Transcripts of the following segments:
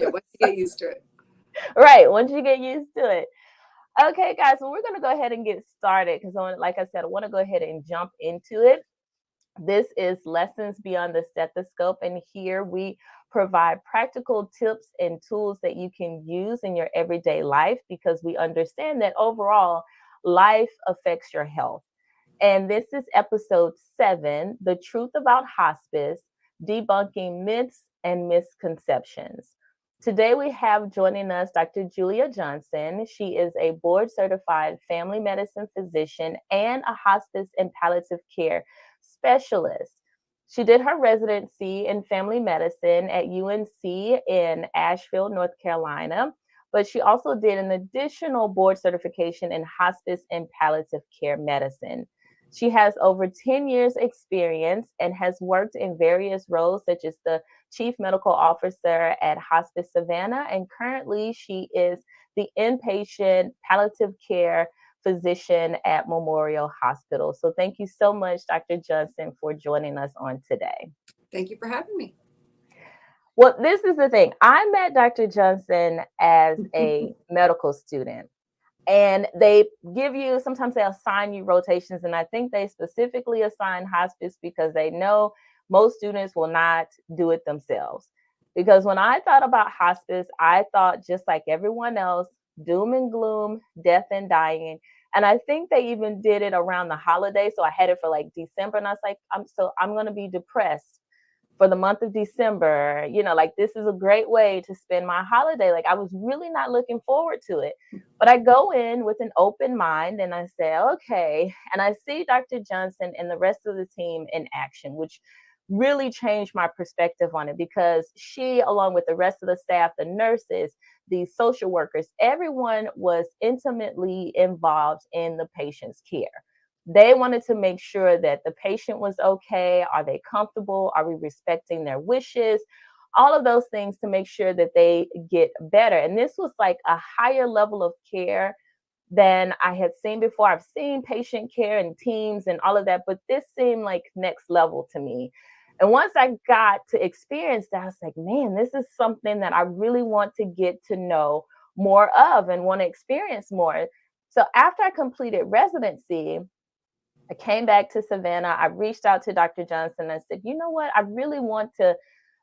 Yeah, once you get used to it. Right, once you get used to it. Okay, guys, so we're going to go ahead and get started because, like I said, I want to go ahead and jump into it. This is Lessons Beyond the Stethoscope, and here we provide practical tips and tools that you can use in your everyday life because we understand that overall life affects your health. And this is episode 7, The Truth About Hospice, Debunking Myths and Misconceptions. Today we have joining us Dr. Julia Johnson. She is a board certified family medicine physician and a hospice and palliative care specialist. She did her residency in family medicine at UNC in Asheville, North Carolina, but she also did an additional board certification in hospice and palliative care medicine. She has over 10 years experience and has worked in various roles such as the Chief Medical Officer at Hospice Savannah, and currently she is the inpatient palliative care physician at Memorial Hospital. So thank you so much, Dr. Johnson, for joining us on today. Thank you for having me. Well, this is the thing. I met Dr. Johnson as a medical student. And they give you, sometimes they assign you rotations. And I think they specifically assign hospice because they know most students will not do it themselves. Because when I thought about hospice, I thought just like everyone else, doom and gloom, death and dying. And I think they even did it around the holiday. So I had it for like December. And I was like, I'm going to be depressed for the month of December. Like this is a great way to spend my holiday. Like I was really not looking forward to it. But I go in with an open mind and I say, okay. And I see Dr. Johnson and the rest of the team in action, which really changed my perspective on it because she, along with the rest of the staff, the nurses, the social workers, everyone was intimately involved in the patient's care. They wanted to make sure that the patient was okay. Are they comfortable? Are we respecting their wishes? All of those things to make sure that they get better. And this was like a higher level of care than I had seen before. I've seen patient care and teams and all of that, but this seemed like next level to me. And once I got to experience that, I was like, man, this is something that I really want to get to know more of and want to experience more. So after I completed residency, I came back to Savannah. I reached out to Dr. Johnson and said, you know what? I really want to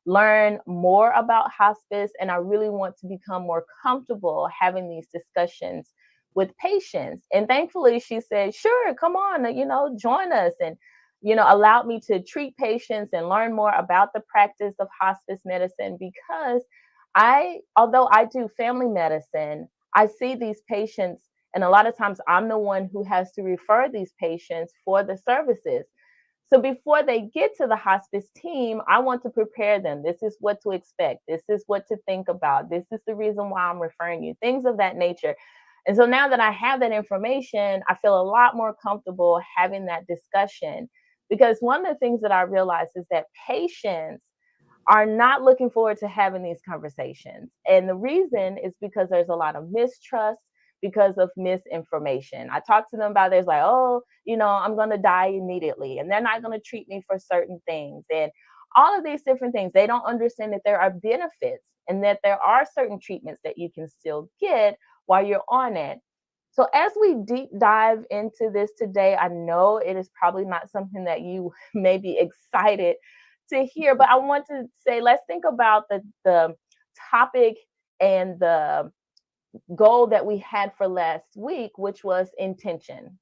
learn more about hospice and I really want to become more comfortable having these discussions with patients. And thankfully, she said, sure, come on, join us and, allowed me to treat patients and learn more about the practice of hospice medicine because although I do family medicine, I see these patients and a lot of times I'm the one who has to refer these patients for the services. So before they get to the hospice team, I want to prepare them. This is what to expect. This is what to think about. This is the reason why I'm referring you, things of that nature. And so now that I have that information, I feel a lot more comfortable having that discussion because one of the things that I realized is that patients are not looking forward to having these conversations. And the reason is because there's a lot of mistrust because of misinformation. I talk to them about there's like, oh, I'm going to die immediately and they're not going to treat me for certain things. And all of these different things, they don't understand that there are benefits and that there are certain treatments that you can still get while you're on it. So as we deep dive into this today, I know it is probably not something that you may be excited to hear, but I want to say, let's think about the topic and the goal that we had for last week, which was intention.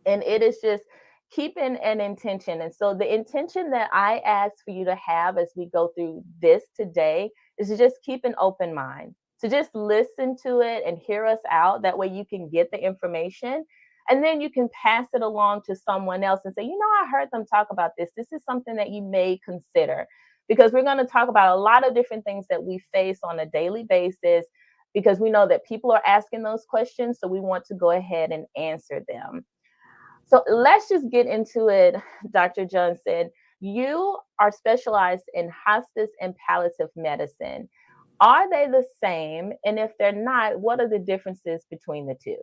And it is just keeping an intention. And so the intention that I ask for you to have as we go through this today is to just keep an open mind, to just listen to it and hear us out. That way you can get the information and then you can pass it along to someone else and say, I heard them talk about this. This is something that you may consider because we're going to talk about a lot of different things that we face on a daily basis because we know that people are asking those questions. So we want to go ahead and answer them. So let's just get into it, Dr. Johnson. You are specialized in hospice and palliative medicine. Are they the same? And if they're not, what are the differences between the two?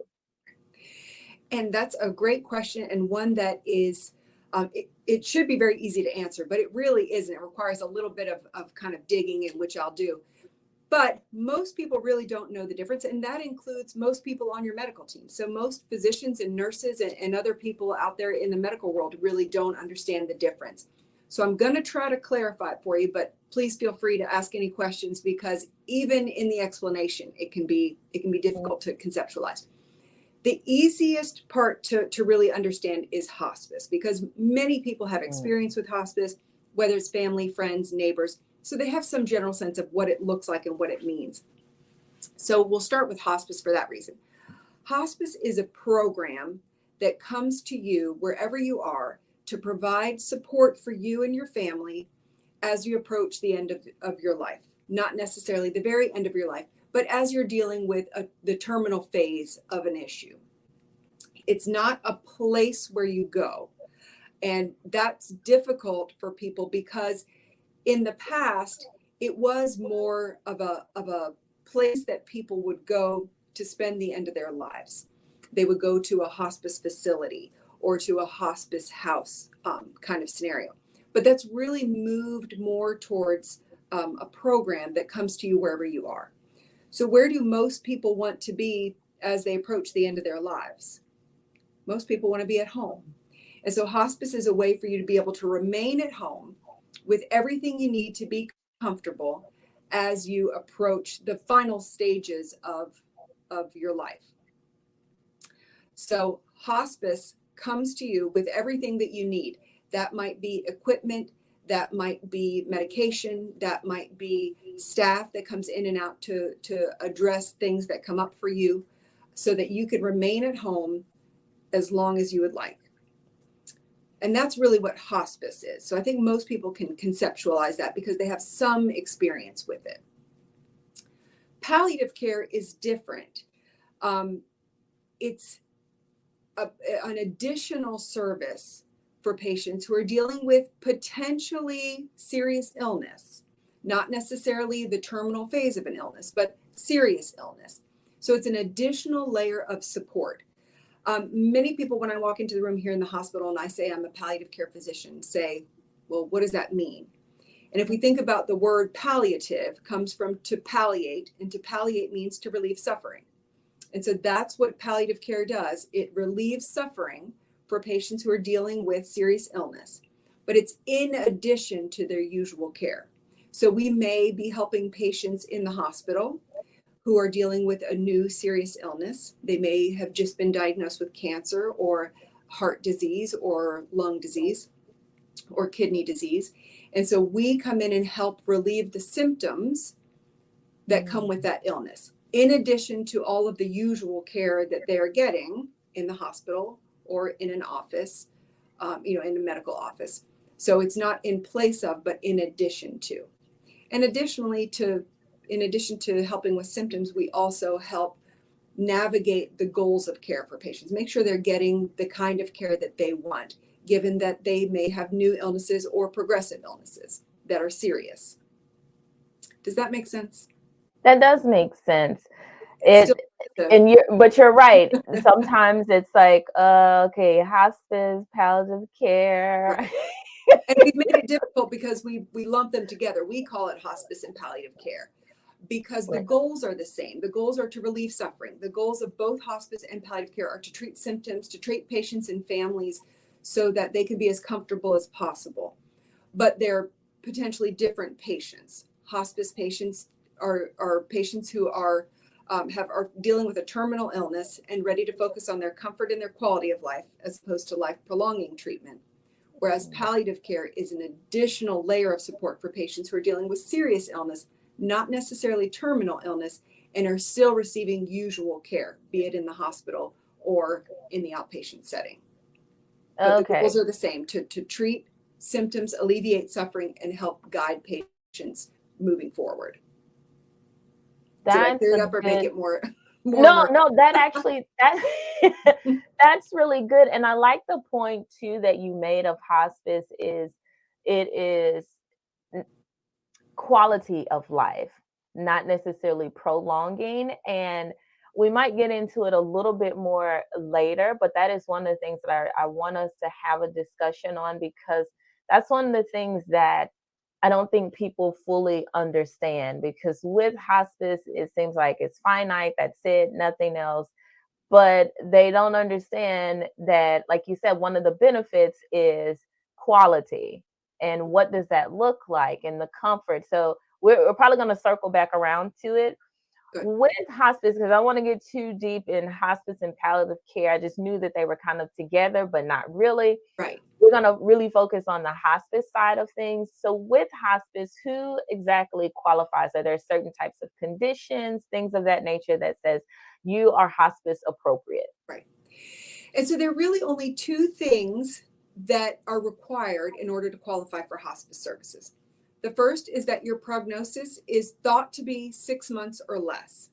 And that's a great question, and one that is, it should be very easy to answer, but it really isn't. It requires a little bit of kind of digging in, which I'll do. But most people really don't know the difference, and that includes most people on your medical team. So most physicians and nurses and other people out there in the medical world really don't understand the difference. So I'm going to try to clarify it for you, but please feel free to ask any questions, because even in the explanation, it can be difficult to conceptualize. The easiest part to really understand is hospice, because many people have experience with hospice, whether it's family, friends, neighbors. So they have some general sense of what it looks like and what it means. So we'll start with hospice for that reason. Hospice is a program that comes to you wherever you are to provide support for you and your family as you approach the end of your life. Not necessarily the very end of your life, but as you're dealing with the terminal phase of an issue. It's not a place where you go. And that's difficult for people, because in the past, it was more of a place that people would go to spend the end of their lives. They would go to a hospice facility or to a hospice house kind of scenario. But that's really moved more towards a program that comes to you wherever you are. So where do most people want to be as they approach the end of their lives? Most people want to be at home. And so hospice is a way for you to be able to remain at home with everything you need to be comfortable as you approach the final stages of your life. So hospice comes to you with everything that you need. That might be equipment, that might be medication, that might be staff that comes in and out to address things that come up for you, so that you can remain at home as long as you would like. And that's really what hospice is. So I think most people can conceptualize that because they have some experience with it. Palliative care is different. It's an additional service for patients who are dealing with potentially serious illness, not necessarily the terminal phase of an illness, but serious illness. So it's an additional layer of support. Many people, when I walk into the room here in the hospital and I say I'm a palliative care physician, say, well, what does that mean? And if we think about the word palliative, comes from to palliate, and to palliate means to relieve suffering. And so that's what palliative care does. It relieves suffering for patients who are dealing with serious illness, but it's in addition to their usual care. So we may be helping patients in the hospital who are dealing with a new serious illness. They may have just been diagnosed with cancer or heart disease or lung disease or kidney disease. And so we come in and help relieve the symptoms that come with that illness, in addition to all of the usual care that they're getting in the hospital or in an office, in a medical office. So it's not in place of, but in addition to. And additionally, in addition to helping with symptoms, we also help navigate the goals of care for patients, make sure they're getting the kind of care that they want, given that they may have new illnesses or progressive illnesses that are serious. Does that make sense? That does make sense. But you're right. Sometimes it's like, okay, hospice, palliative care. Right. And we made it difficult because we lump them together. We call it hospice and palliative care because the goals are the same. The goals are to relieve suffering. The goals of both hospice and palliative care are to treat symptoms, to treat patients and families so that they can be as comfortable as possible. But they're potentially different patients. Hospice patients are patients who are dealing with a terminal illness and ready to focus on their comfort and their quality of life as opposed to life prolonging treatment. Whereas palliative care is an additional layer of support for patients who are dealing with serious illness, not necessarily terminal illness, and are still receiving usual care, be it in the hospital or in the outpatient setting. But the goals are the same, to treat symptoms, alleviate suffering, and help guide patients moving forward. Did I clear it up or make it more? No, that's really good. And I like the point too that you made of hospice is it is quality of life, not necessarily prolonging. And we might get into it a little bit more later, but that is one of the things that I want us to have a discussion on, because that's one of the things that I don't think people fully understand, because with hospice, it seems like it's finite, that's it, nothing else. But they don't understand that, like you said, one of the benefits is quality. And what does that look like, and the comfort? So we're probably going to circle back around to it Good. with hospice, because I want to get too deep in hospice and palliative care. I just knew that they were kind of together, but not really. Right. We're going to really focus on the hospice side of things. So with hospice, who exactly qualifies? Are there certain types of conditions, things of that nature, that says you are hospice appropriate? Right. And so there are really only two things that are required in order to qualify for hospice services. The first is that your prognosis is thought to be 6 months or less.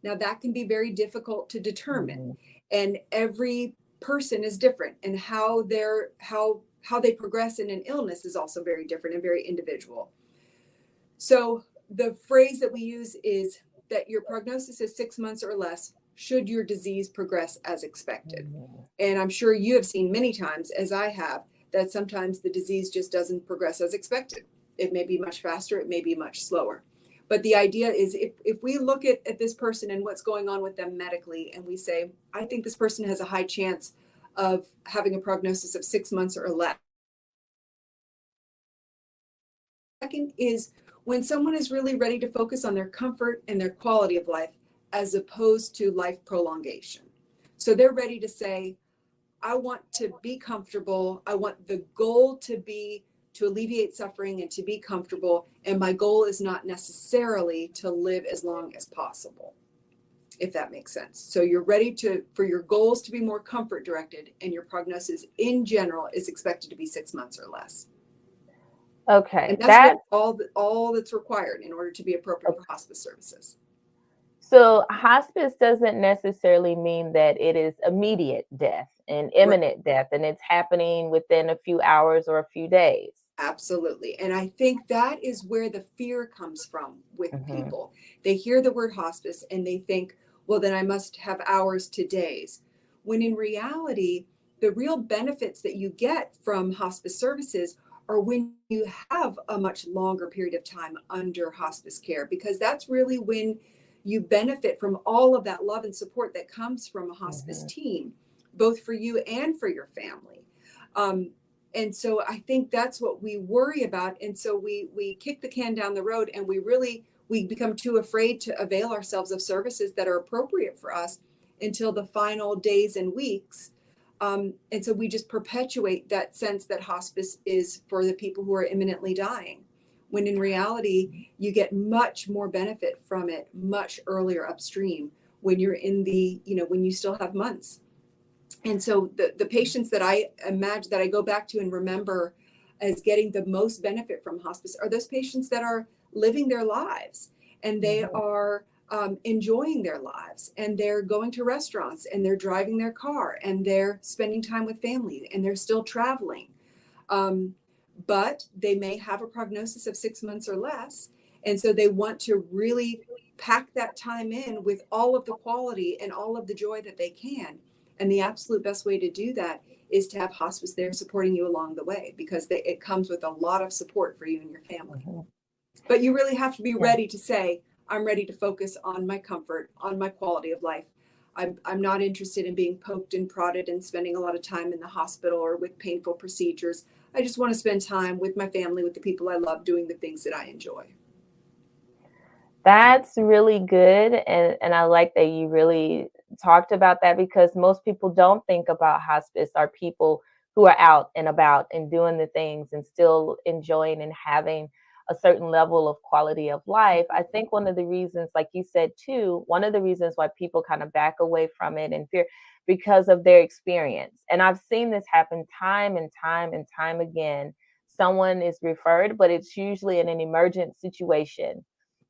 Now, that can be very difficult to determine, Mhm. and every person is different, and how they progress in an illness is also very different and very individual. So the phrase that we use is that your prognosis is 6 months or less should your disease progress as expected. Mhm. And I'm sure you have seen many times, as I have, that sometimes the disease just doesn't progress as expected. It may be much faster, it may be much slower. But the idea is, if we look at this person and what's going on with them medically, and we say, I think this person has a high chance of having a prognosis of 6 months or less. Second is when someone is really ready to focus on their comfort and their quality of life as opposed to life prolongation. So they're ready to say, I want to be comfortable. I want the goal to be to alleviate suffering and to be comfortable. And my goal is not necessarily to live as long as possible, if that makes sense. So you're ready for your goals to be more comfort directed, and your prognosis in general is expected to be 6 months or less. Okay, And that's really that's all that's required in order to be appropriate for hospice services. so hospice doesn't necessarily mean that it is immediate death and Right. imminent death, and it's happening within a few hours or a few days. Absolutely. And I think that is where the fear comes from with Mhm. people. They hear the word hospice and they think, well, then I must have hours to days. When in reality, the real benefits that you get from hospice services are when you have a much longer period of time under hospice care, because that's really when you benefit from all of that love and support that comes from a hospice Mhm. team, both for you and for your family. Um, and so I think that's what we worry about. And so we kick the can down the road, and we become too afraid to avail ourselves of services that are appropriate for us until the final days and weeks. And so we just perpetuate that sense that hospice is for the people who are imminently dying, when in reality, you get much more benefit from it much earlier upstream, when you're in when you still have months. And so the patients that I imagine, that I go back to and remember as getting the most benefit from hospice, are those patients that are living their lives, and they Mhm. are enjoying their lives, and they're going to restaurants, and they're driving their car, and they're spending time with family, and they're still traveling. Um, but they may have a prognosis of 6 months or less. And so they want to really pack that time in with all of the quality and all of the joy that they can. And the absolute best way to do that is to have hospice there supporting you along the way, because it comes with a lot of support for you and your family. Mhm. But you really have to be Yeah. ready to say, I'm ready to focus on my comfort, on my quality of life. I'm not interested in being poked and prodded and spending a lot of time in the hospital or with painful procedures. I just want to spend time with my family, with the people I love, doing the things that I enjoy. That's really good. And I like that you really talked about that, because most people don't think about hospice are people who are out and about and doing the things and still enjoying and having a certain level of quality of life. I think one of the reasons, like you said too, one of the reasons why people kind of back away from it and fear, because of their experience. And I've seen this happen time and time and time again. Someone is referred, but it's usually in an emergent situation.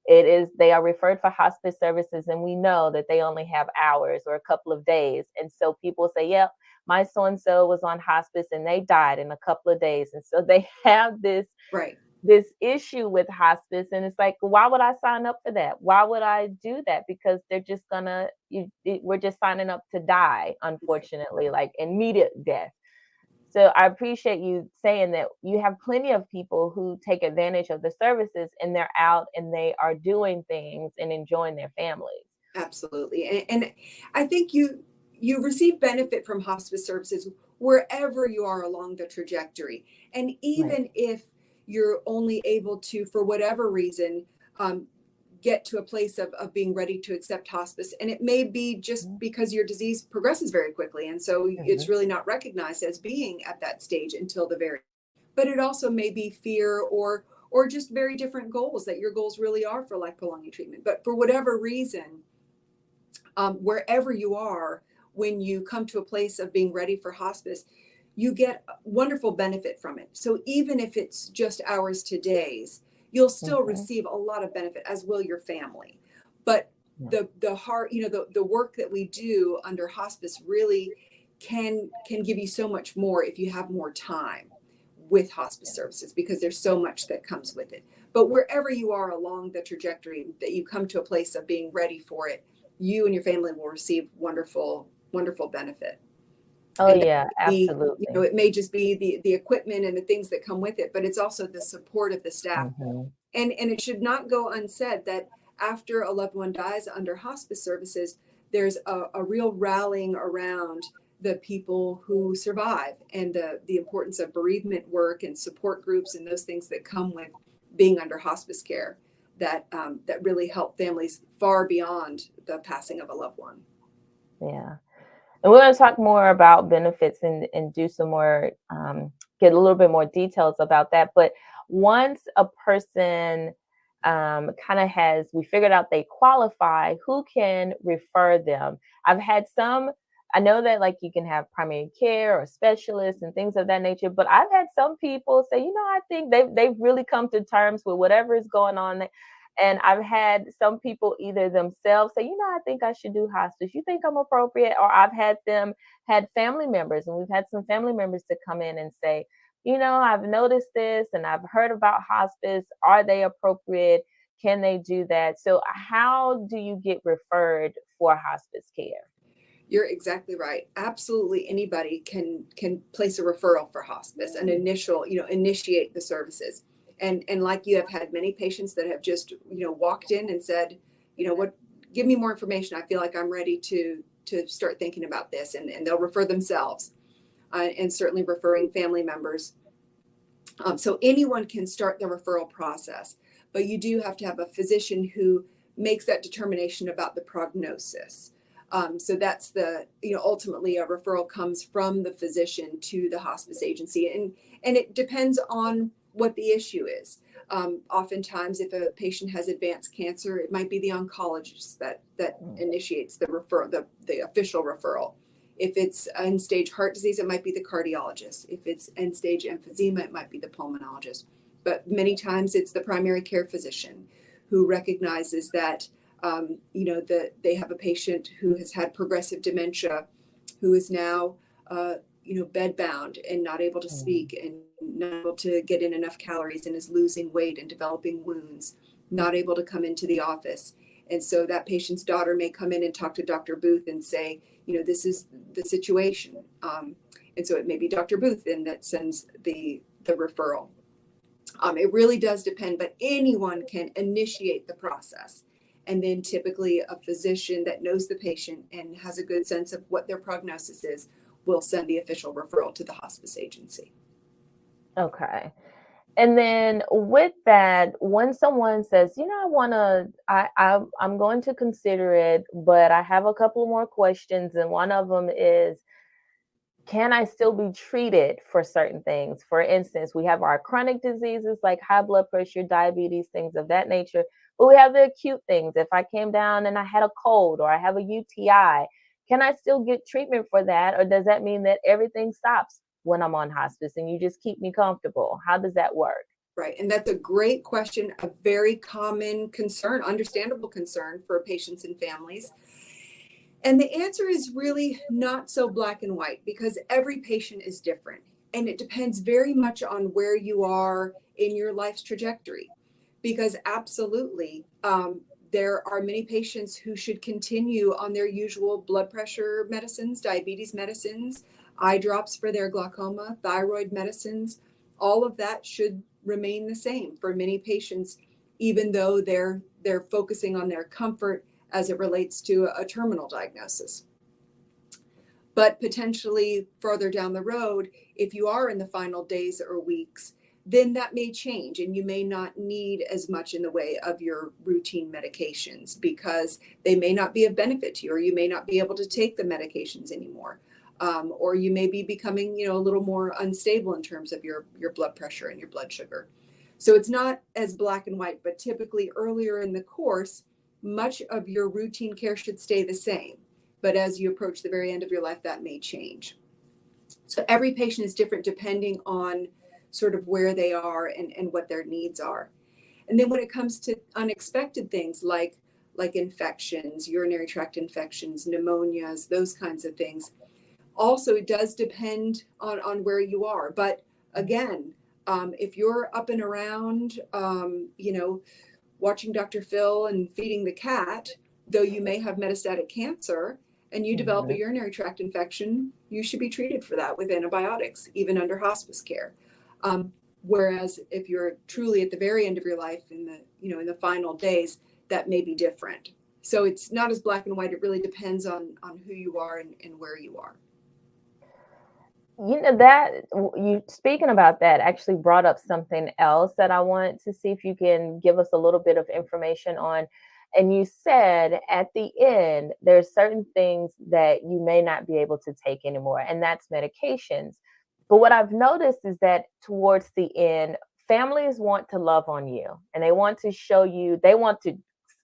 They are referred for hospice services, and we know that they only have hours or a couple of days. And so people say, yep, my so and so was on hospice and they died in a couple of days. And so they have Right. this issue with hospice, and it's like, why would I sign up for that? Why would I do that? Because they're just we're just signing up to die, Right. unfortunately, like immediate death. So I appreciate you saying that you have plenty of people who take advantage of the services and they're out and they are doing things and enjoying their families. Absolutely. And I think you receive benefit from hospice services wherever you are along the trajectory. And Right. even if you're only able to, for whatever reason, um, get to a place of being ready to accept hospice. And it may be just because your disease progresses very quickly. And so it's Mhm. really not recognized as being at that stage until the very, but it also may be fear or just very different goals, that your goals really are for life prolonging treatment. But for whatever reason, wherever you are, when you come to a place of being ready for hospice, you get wonderful benefit from it. So even if it's just hours to days, you'll still Mhm. receive a lot of benefit, as will your family. But Yeah. the heart, the work that we do under hospice really can give you so much more if you have more time with hospice services, because there's so much that comes with it. But wherever you are along the trajectory that you come to a place of being ready for it, you and your family will receive wonderful benefit. Oh And that yeah, may be, absolutely. it may just be the equipment and the things that come with it, but it's also the support of the staff. Mhm. And it should not go unsaid that after a loved one dies under hospice services, there's a real rallying around the people who survive, and the importance of bereavement work and support groups and those things that come with being under hospice care, that really help families far beyond the passing of a loved one. Yeah. And we're going to talk more about benefits and do some more, get a little bit more details about that. But once a person kind of has, we figured out they qualify, who can refer them? I've had some, I know that like you can have primary care or specialists and things of that nature, but I've had some people say, I think they've really come to terms with whatever is going on. And I've had some people either themselves say, I think I should do hospice. You think I'm appropriate? Or I've had them had family members, and we've had some family members to come in and say, I've noticed this and I've heard about hospice. Are they appropriate? Can they do that? So how do you get referred for hospice care? You're exactly right. Absolutely anybody can place a referral for hospice, an initial, initiate the services. And like you have had many patients that have just, walked in and said, what, give me more information. I feel like I'm ready to start thinking about this, and they'll refer themselves, and certainly referring family members. So anyone can start the referral process, but you do have to have a physician who makes that determination about the prognosis. So that's ultimately a referral comes from the physician to the hospice agency, and it depends on what the issue is. Oftentimes, if a patient has advanced cancer, it might be the oncologist that Mm. initiates the the official referral. If it's end stage heart disease, it might be the cardiologist. If it's end stage emphysema, it might be the pulmonologist. But many times it's the primary care physician who recognizes that, that they have a patient who has had progressive dementia, who is now, bedbound and not able to Mm. speak and not able to get in enough calories and is losing weight and developing wounds, not able to come into the office. And so that patient's daughter may come in and talk to Dr. Booth and say, this is the situation. And so it may be Dr. Booth then that sends the referral. It really does depend, but anyone can initiate the process. And then typically a physician that knows the patient and has a good sense of what their prognosis is will send the official referral to the hospice agency. Okay. And then with that, when someone says, I want to, I'm going to consider it, but I have a couple more questions. And one of them is, can I still be treated for certain things? For instance, we have our chronic diseases like high blood pressure, diabetes, things of that nature. But we have the acute things. If I came down and I had a cold or I have a UTI, can I still get treatment for that? Or does that mean that everything stops when I'm on hospice and you just keep me comfortable? How does that work? Right. And that's a great question, a very common concern, understandable concern for patients and families. And the answer is really not so black and white, because every patient is different. And it depends very much on where you are in your life's trajectory. Because absolutely, there are many patients who should continue on their usual blood pressure medicines, diabetes medicines, eye drops for their glaucoma, thyroid medicines, all of that should remain the same for many patients, even though they're focusing on their comfort as it relates to a terminal diagnosis. But potentially further down the road, if you are in the final days or weeks, then that may change and you may not need as much in the way of your routine medications because they may not be of benefit to you, or you may not be able to take the medications anymore. Or you may be becoming, a little more unstable in terms of your blood pressure and your blood sugar. So it's not as black and white, but typically earlier in the course, much of your routine care should stay the same. But as you approach the very end of your life, that may change. So every patient is different depending on sort of where they are and what their needs are. And then when it comes to unexpected things like infections, urinary tract infections, pneumonias, those kinds of things, also it does depend on where you are. But again, if you're up and around, watching Dr. Phil and feeding the cat, though you may have metastatic cancer and you develop a urinary tract infection, you should be treated for that with antibiotics, even under hospice care. Whereas if you're truly at the very end of your life in the final days, that may be different. So it's not as black and white. It really depends on who you are and where you are. That you speaking about that actually brought up something else that I want to see if you can give us a little bit of information on. And you said at the end, there's certain things that you may not be able to take anymore, and that's medications. But what I've noticed is that towards the end, families want to love on you and they want to show you, they want to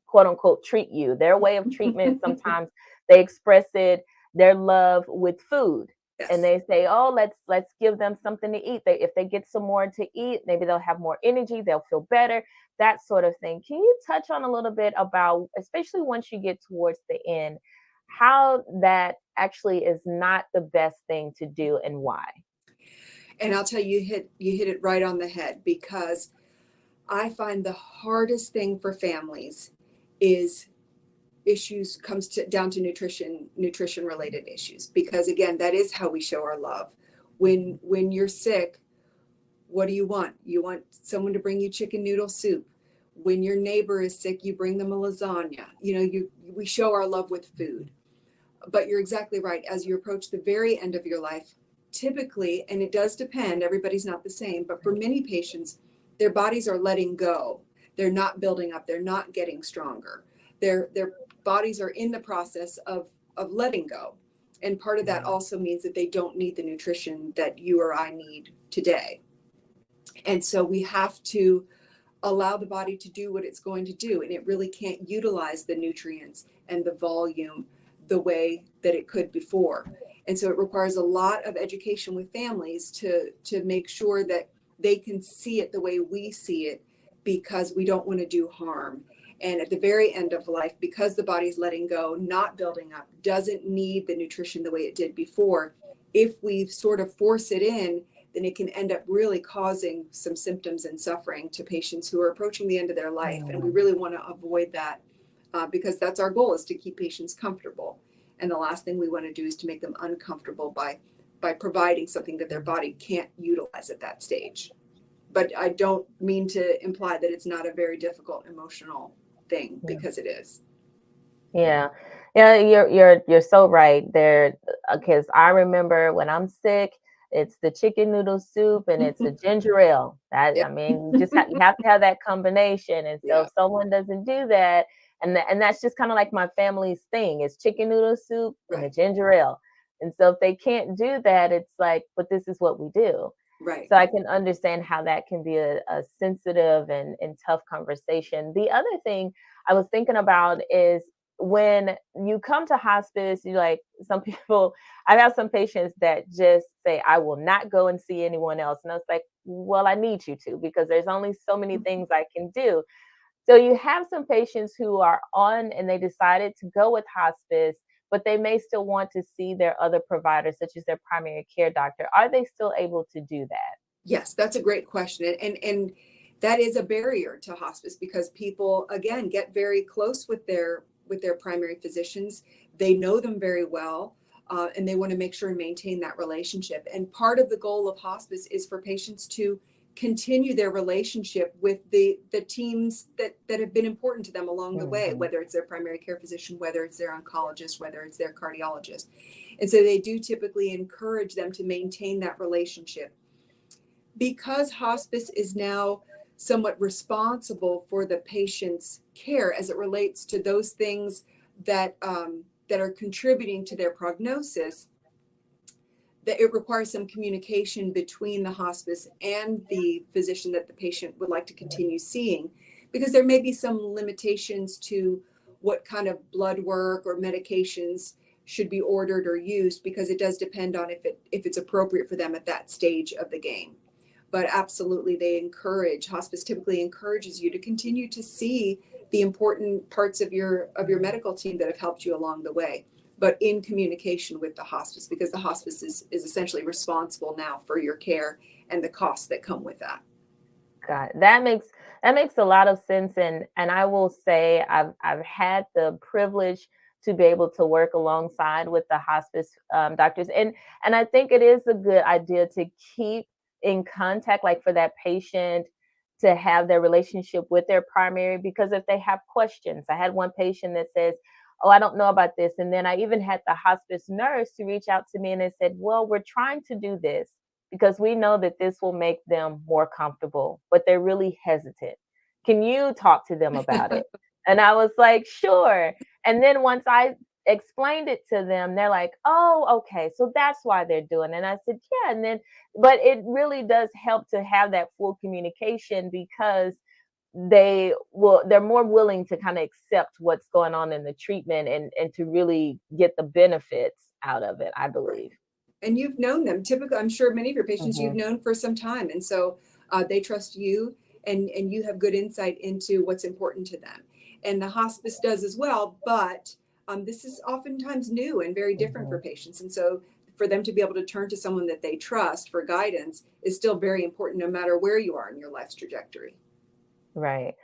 quote unquote treat you. Their way of treatment, sometimes they express their love with food. Yes. And they say, oh, let's give them something to eat. If they get some more to eat, maybe they'll have more energy, they'll feel better, that sort of thing. Can you touch on a little bit about, especially once you get towards the end, how that actually is not the best thing to do and why? And I'll tell you, you hit it right on the head, because I find the hardest thing for families is down to nutrition related issues, because again, that is how we show our love. When you're sick, what do you want? You want someone to bring you chicken noodle soup. When your neighbor is sick, you bring them a lasagna. We show our love with food. But you're exactly right. As you approach the very end of your life, typically, and it does depend, everybody's not the same, but for many patients, their bodies are letting go. They're not building up. They're not getting stronger. Their bodies are in the process of letting go. And part of that also means that they don't need the nutrition that you or I need today. And so we have to allow the body to do what it's going to do. And it really can't utilize the nutrients and the volume the way that it could before. And so it requires a lot of education with families to make sure that they can see it the way we see it, because we don't want to do harm. And at the very end of life, because the body's letting go, not building up, doesn't need the nutrition the way it did before, if we sort of force it in, then it can end up really causing some symptoms and suffering to patients who are approaching the end of their life. And we really want to avoid that, because that's our goal, is to keep patients comfortable. And the last thing we want to do is to make them uncomfortable by providing something that their body can't utilize at that stage. But I don't mean to imply that it's not a very difficult emotional thing, because it is. Yeah, you're so right there, because I remember when I'm sick, it's the chicken noodle soup and it's a ginger ale. I mean, you have to have that combination. And so if someone doesn't do that, and that's just kind of like my family's thing, is chicken noodle soup and a ginger ale. And so if they can't do that, it's like, but this is what we do. Right. So I can understand how that can be a sensitive and tough conversation. The other thing I was thinking about is, when you come to hospice, you like, some people, I have some patients that just say, I will not go and see anyone else. And I was like, well, I need you to, because there's only so many things I can do. So you have some patients who are on and they decided to go with hospice, but they may still want to see their other providers, such as their primary care doctor. Are they still able to do that? Yes, that's a great question. And that is a barrier to hospice, because people, again, get very close with their primary physicians. They know them very well. and they want to make sure and maintain that relationship. And part of the goal of hospice is for patients to continue their relationship with the teams that have been important to them along the way, whether it's their primary care physician, whether it's their oncologist, whether it's their cardiologist. And so they do typically encourage them to maintain that relationship. Because hospice is now somewhat responsible for the patient's care as it relates to those things that are contributing to their prognosis, that it requires some communication between the hospice and the physician that the patient would like to continue seeing, because there may be some limitations to what kind of blood work or medications should be ordered or used, because it does depend on if it's appropriate for them at that stage of the game. But absolutely, hospice typically encourages you to continue to see the important parts of your medical team that have helped you along the way, but in communication with the hospice, because the hospice is essentially responsible now for your care and the costs that come with that. God, that makes a lot of sense. And I will say I've had the privilege to be able to work alongside with the hospice doctors. And I think it is a good idea to keep in contact, like for that patient to have their relationship with their primary, because if they have questions, I had one patient that says, "Oh, I don't know about this." And then I even had the hospice nurse to reach out to me and they said, "Well, we're trying to do this because we know that this will make them more comfortable, but they're really hesitant. Can you talk to them about it?" And I was like, "Sure." And then once I explained it to them, they're like, "Oh, okay, so that's why they're doing it." And I said, "Yeah." And then, but it really does help to have that full communication, because they're more willing to kind of accept what's going on in the treatment and to really get the benefits out of it, I believe. And you've known them. Typically, I'm sure many of your patients you've Mhm. known for some time. And so they trust you, and you have good insight into what's important to them. And the hospice does as well. But this is oftentimes new and very different for Mhm. patients. And so for them to be able to turn to someone that they trust for guidance is still very important, no matter where you are in your life's trajectory. Right.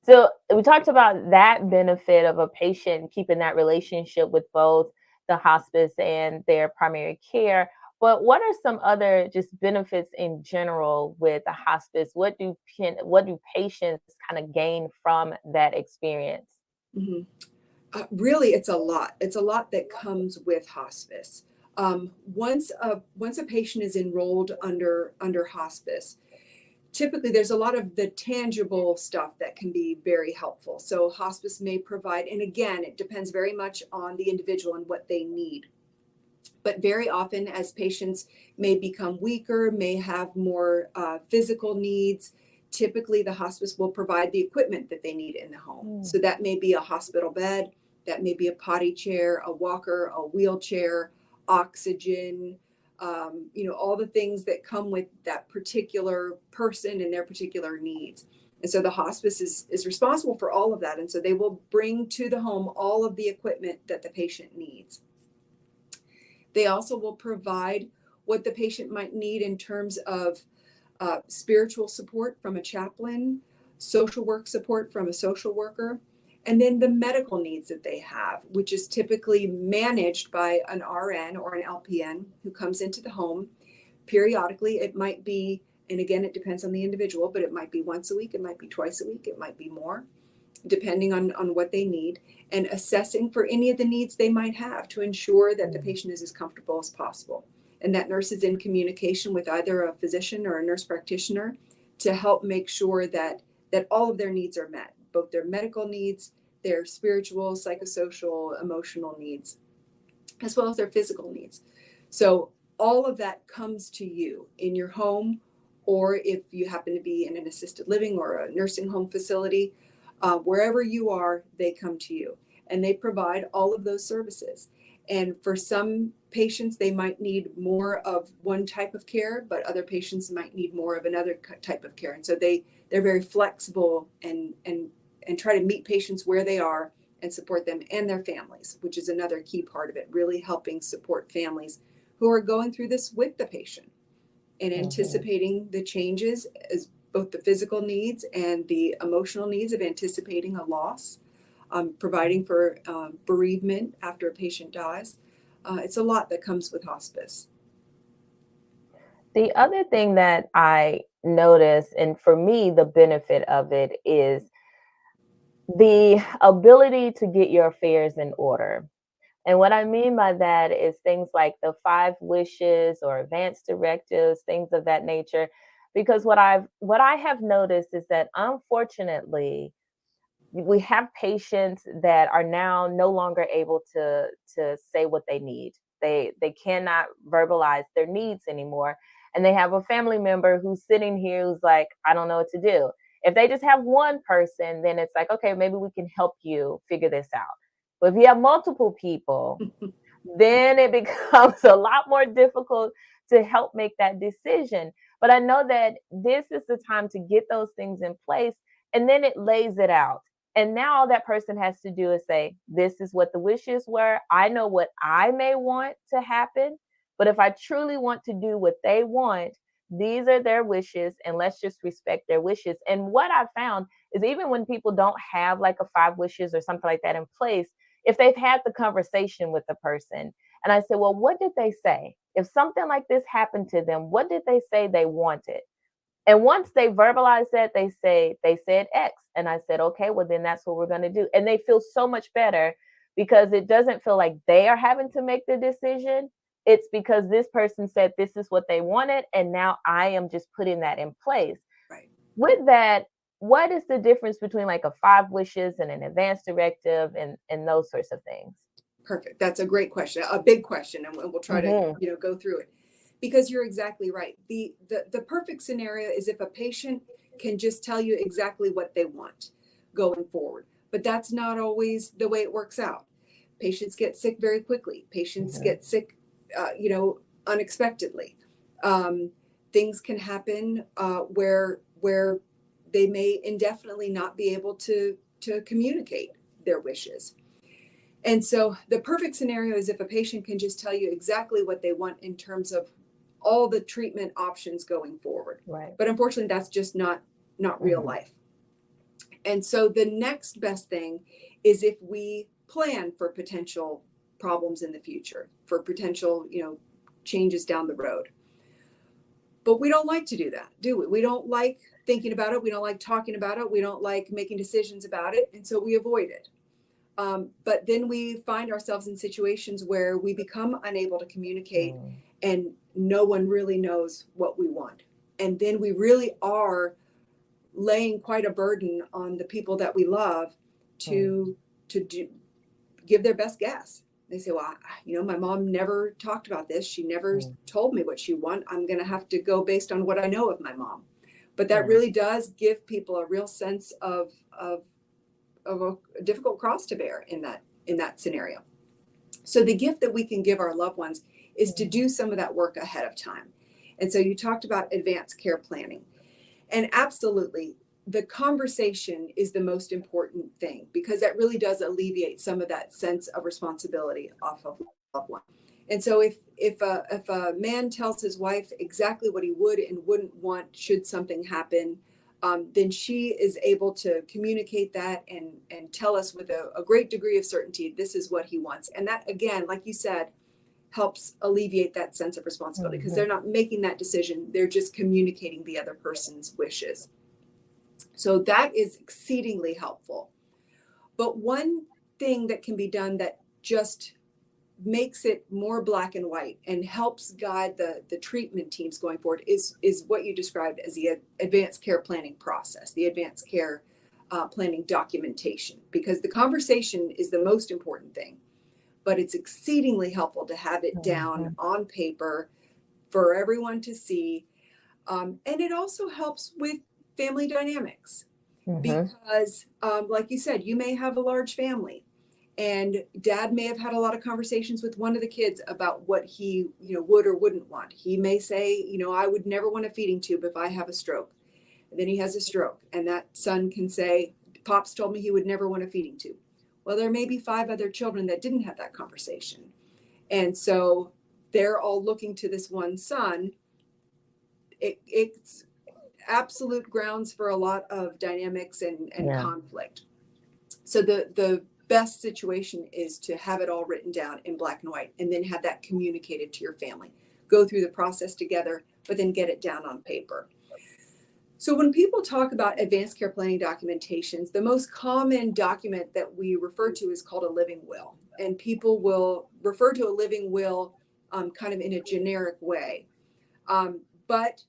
So we talked about that benefit of a patient keeping that relationship with both the hospice and their primary care. But what are some other just benefits in general with the hospice? What do patients kind of gain from that experience? Mhm. Really, it's a lot. It's a lot that comes with hospice. Once a patient is enrolled under hospice, typically there's a lot of the tangible stuff that can be very helpful. So hospice may provide, and again, it depends very much on the individual and what they need. But very often, as patients may become weaker, may have more physical needs, typically the hospice will provide the equipment that they need in the home. Mm. So that may be a hospital bed, that may be a potty chair, a walker, a wheelchair, oxygen, all the things that come with that particular person and their particular needs. And so the hospice is responsible for all of that. And so they will bring to the home all of the equipment that the patient needs. They also will provide what the patient might need in terms of spiritual support from a chaplain, social work support from a social worker, and then the medical needs that they have, which is typically managed by an RN or an LPN who comes into the home periodically. It might be, and again, it depends on the individual, but it might be once a week, it might be twice a week, it might be more, depending on what they need, and assessing for any of the needs they might have to ensure that the patient is as comfortable as possible. And that nurse is in communication with either a physician or a nurse practitioner to help make sure that all of their needs are met, both their medical needs, their spiritual, psychosocial, emotional needs, as well as their physical needs. So all of that comes to you in your home, or if you happen to be in an assisted living or a nursing home facility, wherever you are, they come to you and they provide all of those services. And for some patients, they might need more of one type of care, but other patients might need more of another type of care. And so they're very flexible and try to meet patients where they are and support them and their families, which is another key part of it, really helping support families who are going through this with the patient and anticipating the changes, as both the physical needs and the emotional needs of anticipating a loss, providing for bereavement after a patient dies, it's a lot that comes with hospice. The other thing that I notice, and for me, the benefit of it is the ability to get your affairs in order. And what I mean by that is things like the 5 wishes or advance directives, things of that nature. Because what I have noticed is that unfortunately, we have patients that are now no longer able to say what they need. They cannot verbalize their needs anymore. And they have a family member who's sitting here who's like, I don't know what to do. If they just have one person, then it's like, okay, maybe we can help you figure this out. But if you have multiple people, then it becomes a lot more difficult to help make that decision. But I know that this is the time to get those things in place, and then it lays it out. And now all that person has to do is say, this is what the wishes were. I know what I may want to happen. But if I truly want to do what they want, these are their wishes, and let's just respect their wishes. And what I found is even when people don't have like a 5 wishes or something like that in place, if they've had the conversation with the person and I said, well, what did they say? If something like this happened to them, what did they say they wanted? And once they verbalize that, they said X. And I said, okay, well, then that's what we're going to do. And they feel so much better because it doesn't feel like they are having to make the decision. It's because this person said this is what they wanted. And now I am just putting that in place. Right. With that, what is the difference between like a 5 wishes and an advance directive and those sorts of things? Perfect. That's a great question, a big question, and we'll try to go through it, because you're exactly right. The perfect scenario is if a patient can just tell you exactly what they want going forward, but that's not always the way it works out. Patients get sick very quickly. Patients get sick, unexpectedly. Things can happen where they may indefinitely not be able to communicate their wishes. And so the perfect scenario is if a patient can just tell you exactly what they want in terms of all the treatment options going forward. Right. But unfortunately, that's just not real life. And so the next best thing is if we plan for potential problems in the future, for potential, changes down the road. But we don't like to do that, do we? We don't like thinking about it. We don't like talking about it. We don't like making decisions about it. And so we avoid it. But then we find ourselves in situations where we become unable to communicate and no one really knows what we want. And then we really are laying quite a burden on the people that we love to give their best guess. They say, well, my mom never talked about this. She never told me what she wants. I'm going to have to go based on what I know of my mom. But that really does give people a real sense of a difficult cross to bear in that scenario. So the gift that we can give our loved ones is to do some of that work ahead of time. And so you talked about advanced care planning. And absolutely, the conversation is the most important thing, because that really does alleviate some of that sense of responsibility off of loved one. And so if a man tells his wife exactly what he would and wouldn't want should something happen, then she is able to communicate that and tell us with a great degree of certainty, this is what he wants. And that, again, like you said, helps alleviate that sense of responsibility, because they're not making that decision. They're just communicating the other person's wishes. So that is exceedingly helpful. But one thing that can be done that just makes it more black and white and helps guide the treatment teams going forward is what you described as the advanced care planning process, the advanced care planning documentation, because the conversation is the most important thing, but it's exceedingly helpful to have it down on paper for everyone to see. And it also helps with family dynamics, because like you said, you may have a large family. And dad may have had a lot of conversations with one of the kids about what he, would or wouldn't want. He may say, I would never want a feeding tube if I have a stroke. And then he has a stroke. And that son can say, Pops told me he would never want a feeding tube. Well, there may be 5 other children that didn't have that conversation. And so they're all looking to this one son. It's absolute grounds for a lot of dynamics and conflict. So the best situation is to have it all written down in black and white and then have that communicated to your family. Go through the process together, but then get it down on paper. So when people talk about advanced care planning documentations, the most common document that we refer to is called a living will. And people will refer to a living will kind of in a generic way. But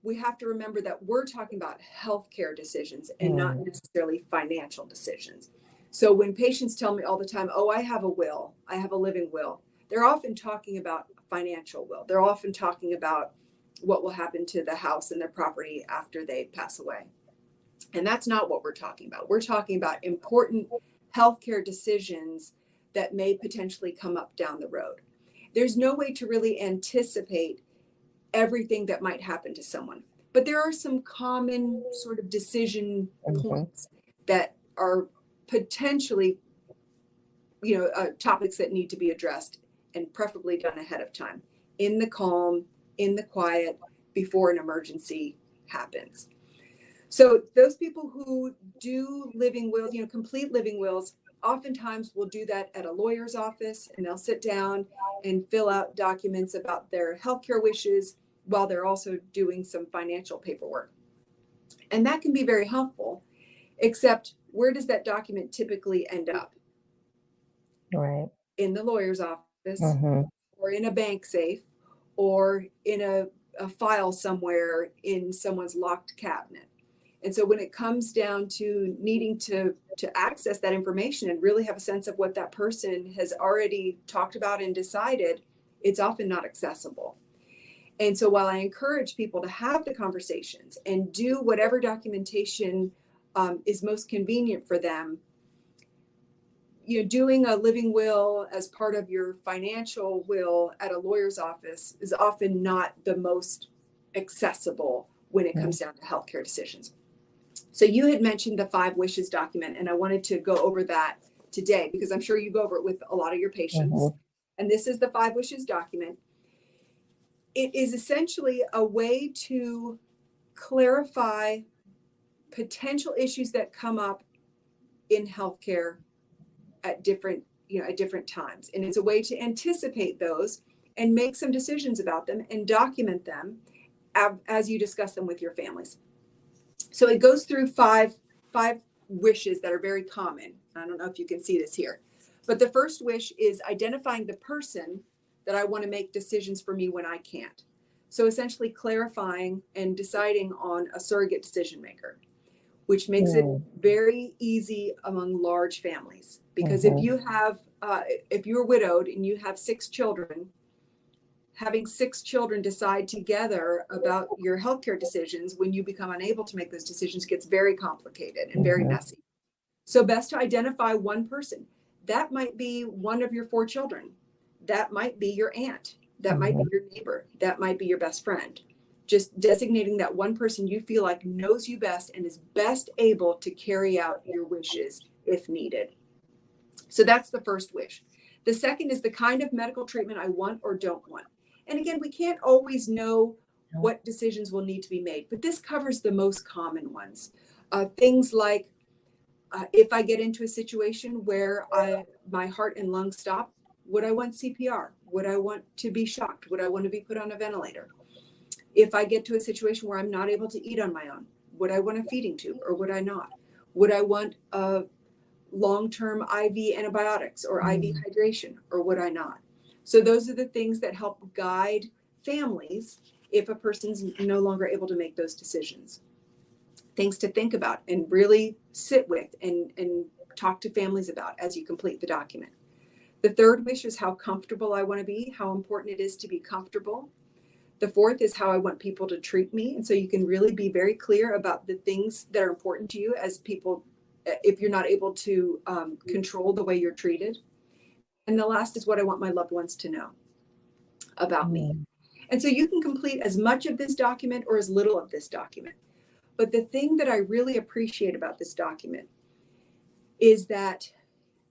we have to remember that we're talking about healthcare decisions and not necessarily financial decisions. So when patients tell me all the time, oh, I have a will, I have a living will, they're often talking about financial will. They're often talking about what will happen to the house and their property after they pass away. And that's not what we're talking about. We're talking about important healthcare decisions that may potentially come up down the road. There's no way to really anticipate everything that might happen to someone, but there are some common sort of decision points that are potentially, topics that need to be addressed and preferably done ahead of time, in the calm, in the quiet, before an emergency happens. So those people who do living wills, complete living wills, oftentimes will do that at a lawyer's office, and they'll sit down and fill out documents about their healthcare wishes while they're also doing some financial paperwork. And that can be very helpful, except where does that document typically end up? Right. In the lawyer's office, or in a bank safe, or in a file somewhere in someone's locked cabinet. And so when it comes down to needing to access that information and really have a sense of what that person has already talked about and decided, it's often not accessible. And so while I encourage people to have the conversations and do whatever documentation is most convenient for them, doing a living will as part of your financial will at a lawyer's office is often not the most accessible when it comes down to healthcare decisions. So you had mentioned the 5 wishes document, and I wanted to go over that today because I'm sure you go over it with a lot of your patients. And this is the 5 wishes document. It is essentially a way to clarify potential issues that come up in healthcare at different times. And it's a way to anticipate those and make some decisions about them and document them as you discuss them with your families. So it goes through five wishes that are very common. I don't know if you can see this here, but the first wish is identifying the person that I want to make decisions for me when I can't. So essentially clarifying and deciding on a surrogate decision maker, which makes it very easy among large families. Because if you're widowed and you have 6 children, having 6 children decide together about your healthcare decisions when you become unable to make those decisions gets very complicated and very messy. So best to identify one person. That might be one of your 4 children. That might be your aunt. That might be your neighbor. That might be your best friend. Just designating that one person you feel like knows you best and is best able to carry out your wishes if needed. So that's the first wish. The second is the kind of medical treatment I want or don't want. And again, we can't always know what decisions will need to be made, but this covers the most common ones. Things like if I get into a situation where my heart and lungs stop, would I want CPR? Would I want to be shocked? Would I want to be put on a ventilator? If I get to a situation where I'm not able to eat on my own, would I want a feeding tube or would I not? Would I want a long-term IV antibiotics or IV hydration or would I not? So those are the things that help guide families if a person's no longer able to make those decisions. Things to think about and really sit with and talk to families about as you complete the document. The third wish is how comfortable I want to be, how important it is to be comfortable. The fourth is how I want people to treat me. And so you can really be very clear about the things that are important to you as people, if you're not able to control the way you're treated. And the last is what I want my loved ones to know about me. And so you can complete as much of this document or as little of this document. But the thing that I really appreciate about this document is that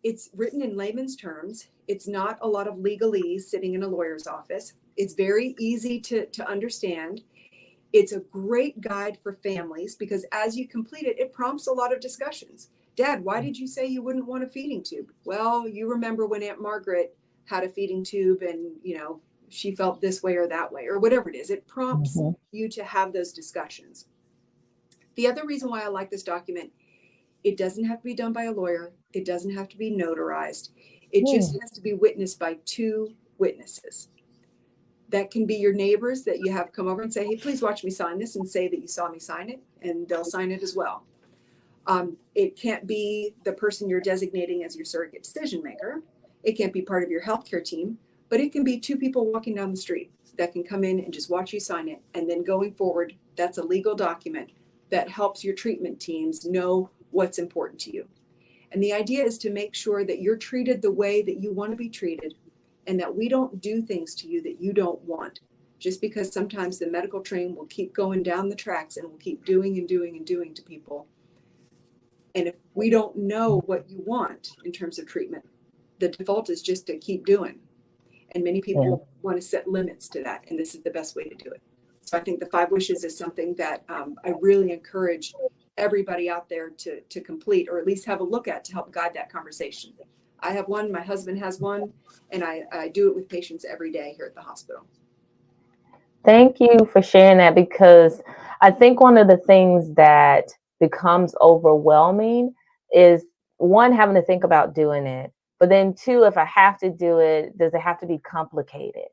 it's written in layman's terms. It's not a lot of legalese sitting in a lawyer's office. It's very easy to understand. It's a great guide for families because as you complete it, it prompts a lot of discussions. Dad, why did you say you wouldn't want a feeding tube? Well, you remember when Aunt Margaret had a feeding tube and, she felt this way or that way or whatever it is. It prompts you to have those discussions. The other reason why I like this document, it doesn't have to be done by a lawyer. It doesn't have to be notarized. It just has to be witnessed by 2 witnesses. That can be your neighbors that you have come over and say, hey, please watch me sign this, and say that you saw me sign it, and they'll sign it as well. It can't be the person you're designating as your surrogate decision maker. It can't be part of your healthcare team, but it can be 2 people walking down the street that can come in and just watch you sign it. And then going forward, that's a legal document that helps your treatment teams know what's important to you. And the idea is to make sure that you're treated the way that you want to be treated, and that we don't do things to you that you don't want. Just because sometimes the medical train will keep going down the tracks and will keep doing and doing and doing to people. And if we don't know what you want in terms of treatment, the default is just to keep doing. And many people want to set limits to that. And this is the best way to do it. So I think the 5 wishes is something that I really encourage everybody out there to complete, or at least have a look at, to help guide that conversation. I have one, my husband has one, and I do it with patients every day here at the hospital. Thank you for sharing that, because I think one of the things that becomes overwhelming is, 1, having to think about doing it, but then 2, if I have to do it, does it have to be complicated?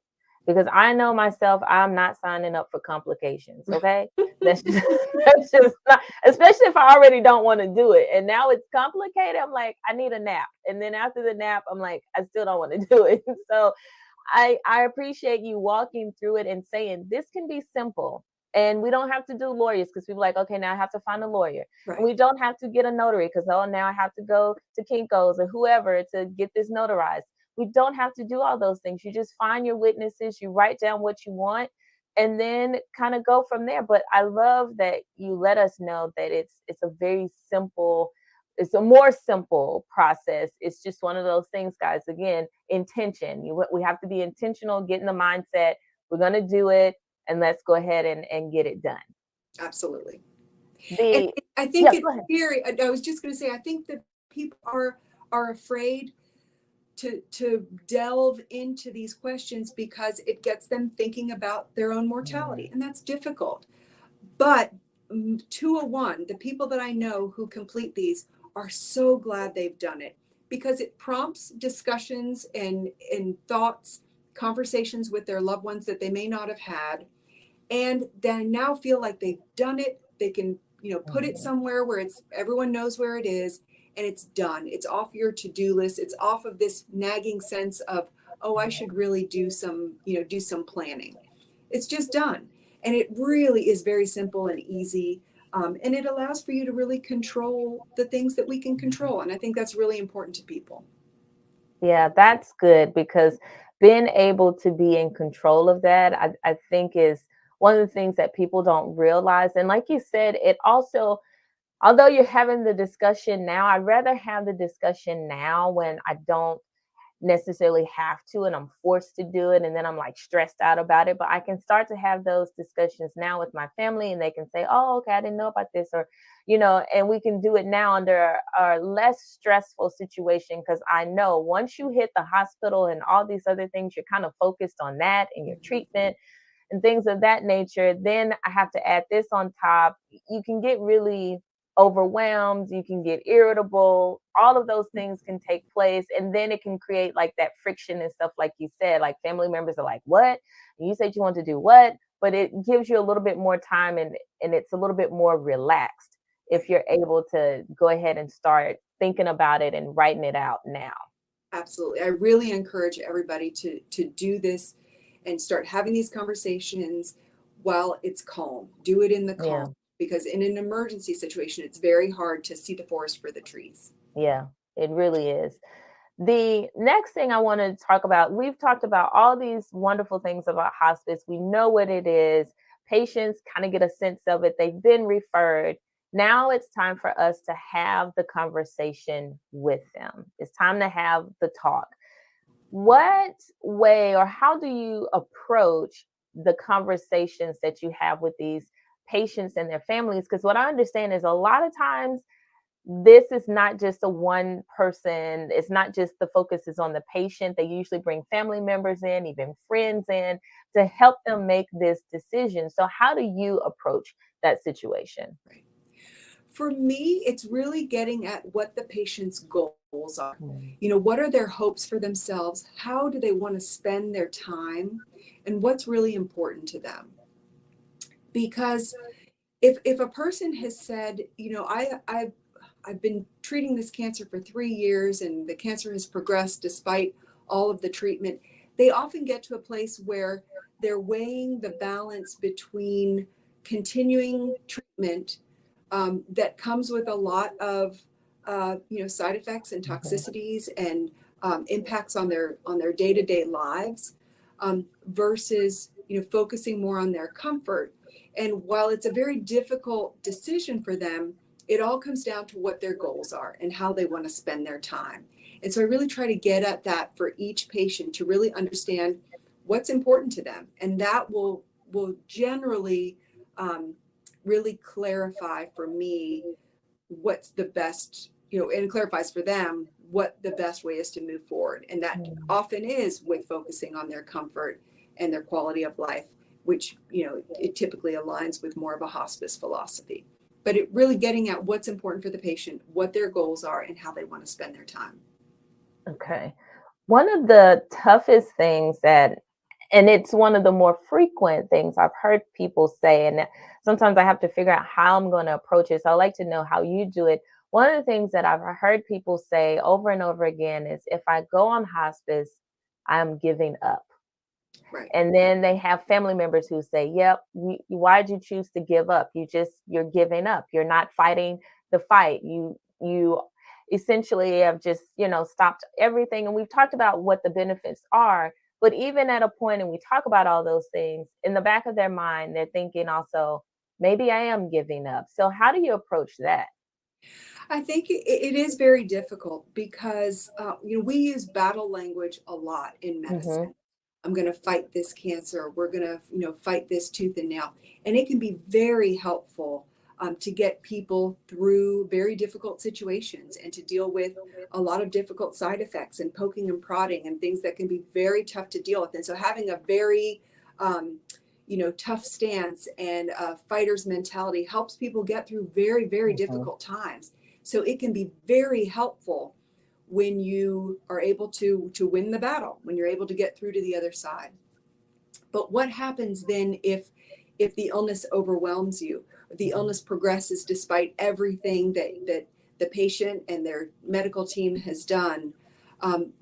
Because I know myself, I'm not signing up for complications. Okay. That's just not, especially if I already don't want to do it. And now it's complicated. I'm like, I need a nap. And then after the nap, I'm like, I still don't want to do it. So I appreciate you walking through it and saying this can be simple. And we don't have to do lawyers, because people are like, okay, now I have to find a lawyer. Right. And we don't have to get a notary, because now I have to go to Kinko's or whoever to get this notarized. We don't have to do all those things. You just find your witnesses, you write down what you want, and then kind of go from there. But I love that you let us know that it's a very simple, it's a more simple process. It's just one of those things, guys. Again, intention. We have to be intentional, get in the mindset. We're going to do it, and let's go ahead and get it done. Absolutely. And I think it's scary. I was just going to say, I think that people are afraid to delve into these questions because it gets them thinking about their own mortality, and that's difficult. But 201, the people that I know who complete these are so glad they've done it, because it prompts discussions and thoughts, conversations with their loved ones that they may not have had, and they now feel like they've done it. They can put it somewhere where everyone knows where it is, and it's done. It's off your to-do list. It's off of this nagging sense of, oh, I should really do some planning. It's just done. And it really is very simple and easy. And it allows for you to really control the things that we can control. And I think that's really important to people. Yeah, that's good, because being able to be in control of that, I think is one of the things that people don't realize. And like you said, it also, although you're having the discussion now, I'd rather have the discussion now when I don't necessarily have to and I'm forced to do it, and then I'm like stressed out about it. But I can start to have those discussions now with my family, and they can say, oh, okay, I didn't know about this, or and we can do it now under a less stressful situation, because I know once you hit the hospital and all these other things, you're kind of focused on that and your treatment and things of that nature. Then I have to add this on top. You can get really overwhelmed, you can get irritable, all of those things can take place, and then it can create like that friction and stuff, like you said, like family members are like, what? And you said you want to do what? But it gives you a little bit more time, and it's a little bit more relaxed if you're able to go ahead and start thinking about it and writing it out now. Absolutely. I really encourage everybody to do this and start having these conversations while it's calm. Do it in the calm. Because in an emergency situation, it's very hard to see the forest for the trees. Yeah, it really is. The next thing I want to talk about, we've talked about all these wonderful things about hospice. We know what it is. Patients kind of get a sense of it. They've been referred. Now it's time for us to have the conversation with them. It's time to have the talk. What way or how do you approach the conversations that you have with these patients and their families? Because what I understand is a lot of times this is not just a one person, it's not just the focus is on the patient. They usually bring family members in, even friends in, to help them make this decision. So how do you approach that situation? Right. For me, it's really getting at what the patient's goals are. Mm. What are their hopes for themselves? How do they want to spend their time? And what's really important to them? Because if a person has said, I've been treating this cancer for 3 years and the cancer has progressed despite all of the treatment, they often get to a place where they're weighing the balance between continuing treatment that comes with a lot of side effects and Mhm. toxicities and impacts on their day-to-day lives, versus focusing more on their comfort. And while it's a very difficult decision for them, it all comes down to what their goals are and how they want to spend their time. And so I really try to get at that for each patient to really understand what's important to them, and that will generally really clarify for me what's the best, and clarifies for them what the best way is to move forward. And that Mm. often is with focusing on their comfort and their quality of life, which, it typically aligns with more of a hospice philosophy. But it really getting at what's important for the patient, what their goals are, and how they want to spend their time. Okay. One of the toughest things and it's one of the more frequent things I've heard people say, and sometimes I have to figure out how I'm going to approach it. So I like to know how you do it. One of the things that I've heard people say over and over again is if I go on hospice, I'm giving up. Right. And then they have family members who say, "Yep, why'd you choose to give up? You're giving up. You're not fighting the fight. You essentially have just stopped everything." And we've talked about what the benefits are, but even at a point, and we talk about all those things in the back of their mind, they're thinking also, maybe I am giving up. So how do you approach that? I think it is very difficult because we use battle language a lot in Hmm. medicine. I'm going to fight this cancer. We're going to fight this tooth and nail, and it can be very helpful to get people through very difficult situations and to deal with a lot of difficult side effects and poking and prodding and things that can be very tough to deal with. And so having a very tough stance and a fighter's mentality helps people get through very, very Hmm. difficult times. So it can be very helpful when you are able to win the battle, when you're able to get through to the other side. But what happens then if the illness overwhelms you, the illness progresses despite everything that the patient and their medical team has done?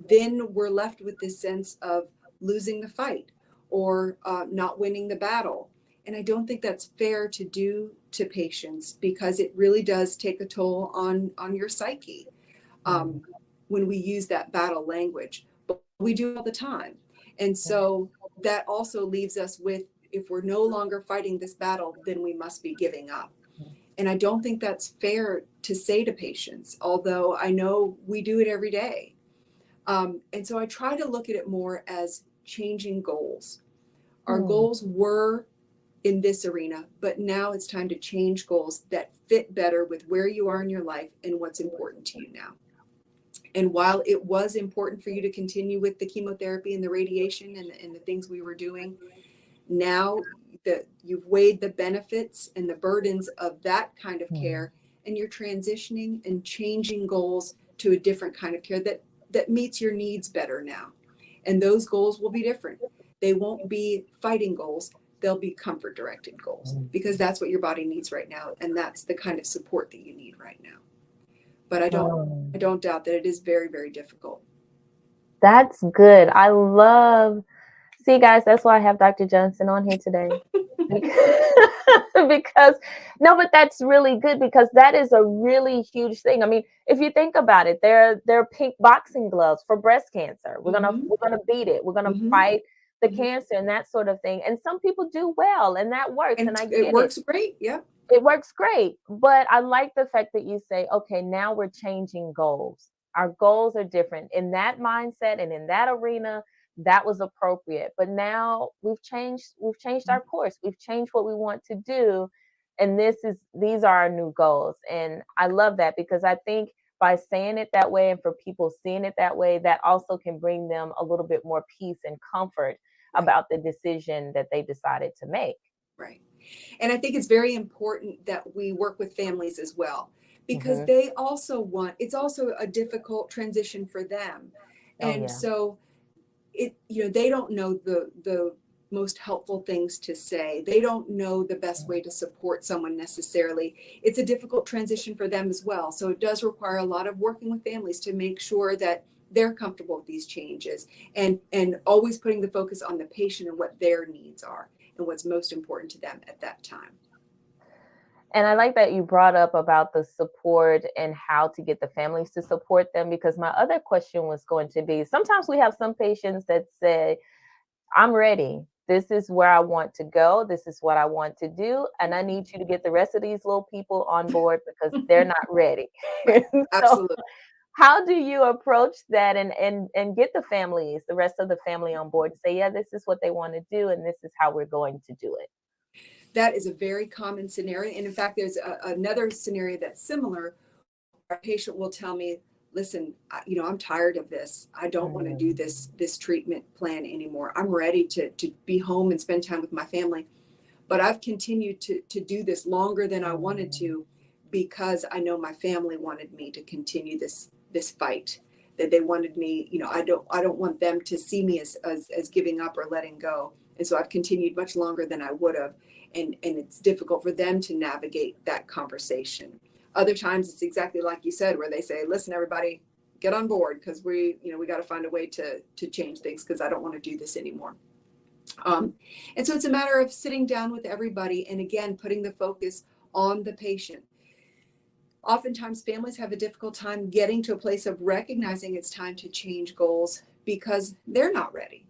Then we're left with this sense of losing the fight or not winning the battle. And I don't think that's fair to do to patients because it really does take a toll on your psyche um, when we use that battle language. But we do it all the time. And so that also leaves us with, if we're no longer fighting this battle, then we must be giving up. And I don't think that's fair to say to patients, although I know we do it every day. And so I try to look at it more as changing goals. Our Hmm. goals were in this arena, but now it's time to change goals that fit better with where you are in your life and what's important to you now. And while it was important for you to continue with the chemotherapy and the radiation and the things we were doing, now that you've weighed the benefits and the burdens of that kind of Hmm. care, and you're transitioning and changing goals to a different kind of care that meets your needs better now. And those goals will be different. They won't be fighting goals. They'll be comfort directed goals because that's what your body needs right now. And that's the kind of support that you need right now. But Hmm. I don't doubt that it is very, very difficult. That's good. I love See, guys, that's why I have Dr. Johnson on here today. Because, because no, but that's really good because that is a really huge thing. I mean, if you think about it, there are pink boxing gloves for breast cancer. Mm-hmm. We're gonna beat it. We're gonna Mm-hmm. fight the Mm-hmm. cancer and that sort of thing. And some people do well, and that works, and And I it get it. works great. Yeah. It works great. But I like the fact that you say, okay, now we're changing goals. Our goals are different. In that mindset and in that arena, that was appropriate. But now we've changed our course. We've changed what we want to do. And these are our new goals. And I love that, because I think by saying it that way and for people seeing it that way, that also can bring them a little bit more peace and comfort Right. about the decision that they decided to make. Right. And I think it's very important that we work with families as well, because Hmm. they also want, it's also a difficult transition for them. Oh, And yeah. so they don't know the most helpful things to say. They don't know the best way to support someone necessarily. It's a difficult transition for them as well. So it does require a lot of working with families to make sure that they're comfortable with these changes, and always putting the focus on the patient and what their needs are and what's most important to them at that time. And I like that you brought up about the support and how to get the families to support them, because my other question was going to be, sometimes we have some patients that say, I'm ready. This is where I want to go. This is what I want to do. And I need you to get the rest of these little people on board because they're not ready. Right. So Absolutely. how do you approach that and get the families, the rest of the family on board to say, yeah, this is what they want to do and this is how we're going to do it? That is a very common scenario. And in fact, there's another scenario that's similar. A patient will tell me, listen, I'm tired of this. I don't want to do Mm, this treatment plan anymore. I'm ready to be home and spend time with my family. But I've continued to do this longer than I wanted mm, to, because I know my family wanted me to continue this fight, that they wanted me, I don't want them to see me as giving up or letting go. And so I've continued much longer than I would have. And it's difficult for them to navigate that conversation. Other times it's exactly like you said, where they say, listen, everybody, get on board, because we got to find a way to change things, because I don't want to do this anymore. And so it's a matter of sitting down with everybody and, again, putting the focus on the patient. Oftentimes families have a difficult time getting to a place of recognizing it's time to change goals because they're not ready.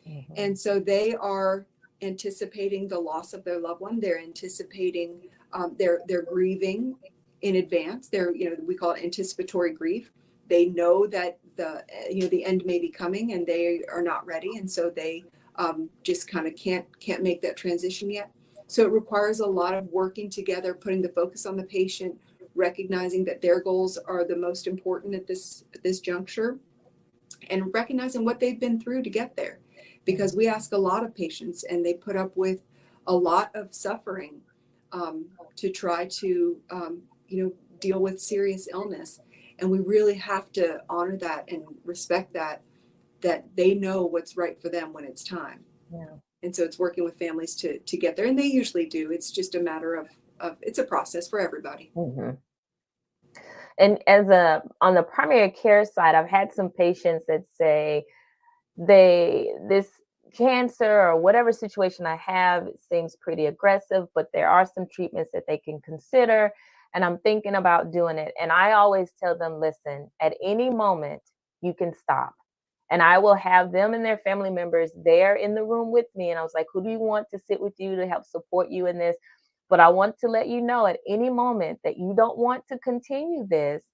mhm. And so they are anticipating the loss of their loved one. They're anticipating, they're grieving in advance. We call it anticipatory grief. They know that the end may be coming, and they are not ready. And so they just kind of can't make that transition yet. So it requires a lot of working together, putting the focus on the patient, recognizing that their goals are the most important at this juncture, and recognizing what they've been through to get there. Because we ask a lot of patients, and they put up with a lot of suffering to try to deal with serious illness. And we really have to honor that and respect that they know what's right for them when it's time. Yeah. And so it's working with families to get there, and they usually do. It's just a matter of it's a process for everybody. Mhm. And on the primary care side, I've had some patients that say this cancer or whatever situation I have, it seems pretty aggressive, but there are some treatments that they can consider. And I'm thinking about doing it. And I always tell them, listen, at any moment, you can stop. And I will have them and their family members there in the room with me. And I was like, who do you want to sit with you to help support you in this? But I want to let you know at any moment that you don't want to continue this,